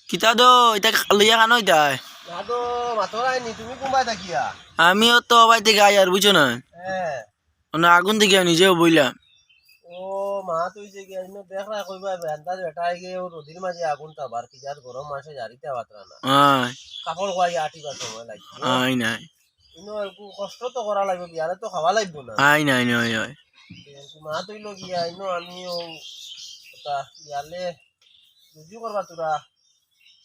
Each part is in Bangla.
কিতা দো এটা লইয়া খানো ইতাই না তো মাথরাই নি তুমি কোনবাই থাকিয়া আমিও তো বাই থেকে আই আর বুঝছো না হ্যাঁ না আগুন থেকে নিজেও বইলাম ও মা তুই যে গিয়া ইনো দেখ না কইবা বেন্তা বেটা আইগে ও রোদির মাঝে আগুন তাবার কি যার গরম মাসে জারিতে বাতরা না আয় কাপড় খোয়াই আটিবার সময় লাগবে আই নাই ইনো একটু কষ্ট তো করা লাগবে বিয়ারে তো খাওয়া লাগবে না আই নাই নয় হয় মা তুই লো গিয়া ইনো আমি ও ওটা বিয়ালে রুজু করবা তোরা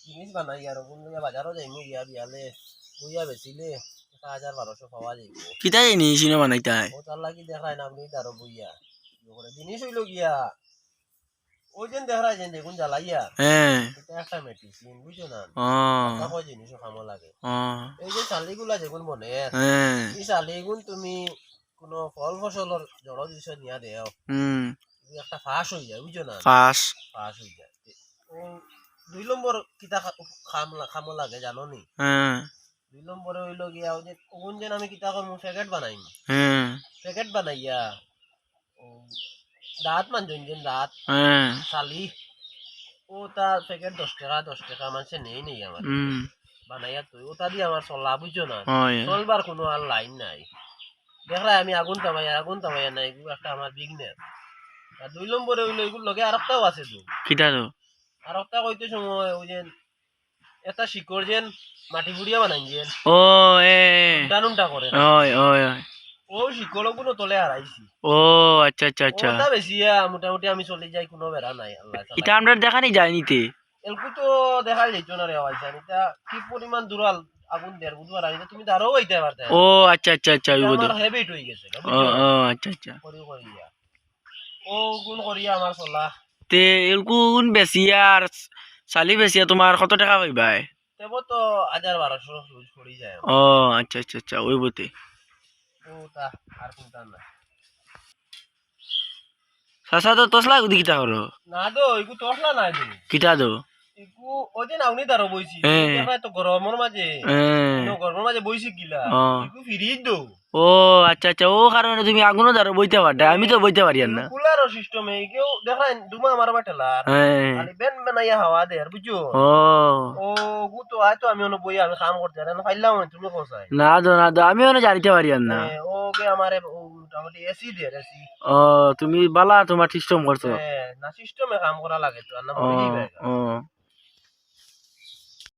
জিনিস বানাই আর কোন বাজারও যাইমু গিয়া বিয়ালে বইয়া বেচিলে ১,০০০-১,২০০ পাওয়া যাইব কিতা জানি সিনেমা বানাইতাই ও তার লাগি দেখায় না আপনি তারও বইয়া জিনিস হইল গিয়া ওই যেন দেখায় যেন দেখুন জ্বালাইয়া হ্যাঁ এটা একটা মেডিসিন বুঝছো না ও কয় জিনিসও খামো লাগে ও এই যে চালিগুলা যেগুন মনে হ্যাঁ এই চালিগুন তুমি কোনো ফল ফসলের জড় জিনিস নিয়া দেও একটা ফাঁস হয়ে যায় বুঝছো না পাস ফাঁস হয়ে যায় ও ২ নম্বর কিতা খামো লাগে জানো নি হ্যাঁ ২ নম্বরে হইল গিয়া ওই যে ওগুন যেন আমি কিতা করবো প্যাকেট বানাইম হ্যাঁ প্যাকেট বানাইয়া ও দাঁত মানজন যেন দাঁত হ্যাঁ চালি ও তার প্যাকেট ১০ টাকা মানুষে নেই আমার বানাইয়া তুই ওটা দিয়ে আমার চলা বুঝছো না হয় চলবার কোনো আর লাইন নাই দেখলাই আমি আগুন তামাইয়া নাই এগুলো একটা আমার বিজনেস আর ২ নম্বরে হইলো এগুলো লগে আর একটাও আছে তো কিতা তো আর একটা কইতে সময় ওই যে একটা শিকড় যেন মাটি গুড়িয়া বানাই যেন ও এ উল্টা করে হয় হয় হয় ও শিকড় গুলো তলে হারাইছি ও আচ্ছা আচ্ছা আচ্ছা ওটা বেশি মোটামুটি আমি চলে যাই কোনো বেড়া নাই আল্লাহ এটা আমরা দেখানি যায় নিতে এলকু তো দেখা যাইত না রে আইসান এটা কি পরিমাণ দূরাল আগুন দেড় বুধবার আইতে তুমি দাঁড়াও হইতে পারতে ও আচ্ছা আচ্ছা আচ্ছা ওই বোধ আমার হ্যাবিট হয়ে গেছে ও ও আচ্ছা আচ্ছা করিয়া ও গুণ করিয়া আমার চলা তে এলকুন বেশিয়া আর চালি বেশিয়া তোমার কত টাকা পাইবাই তেব তো ১,০০০-১,২০০ রোজ পড়ি যায় ও আচ্ছা আচ্ছা আচ্ছা ওই বতে ওটা আর কোনটা না সাসা তো তসলা গুদি কিতা করো না দো এগু তোসলা নাই দো কিতা দো এগু ওই যে নাউনি দাঁড়ো বইছি দেখা তো গরমের মাঝে গরমের মাঝে বইছি গিলা এগু ফিরিয়ে দো ও আচ্ছা আচ্ছা ও কারণে তুমি আগুনও ধরো বইতে পারটা আমি তো বইতে পারি না কুলারও সিস্টেম কেউ দেখায় দুমা আমার বাটেলার খালি বেন বেনাইয়া হাওয়া দে আর বুঝছো ও ও গু তো আয় তো আমি অন্য বই আমি কাম করতে না পাইলাম তুমি কোসাই না দো আমিও না জানিতে পারি না ও গে আমারে মোটামুটি এসি দে এসি ও তুমি বালা তোমার সিস্টেম করছো না সিস্টেমে কাম করা লাগে তো আর না ও বই ও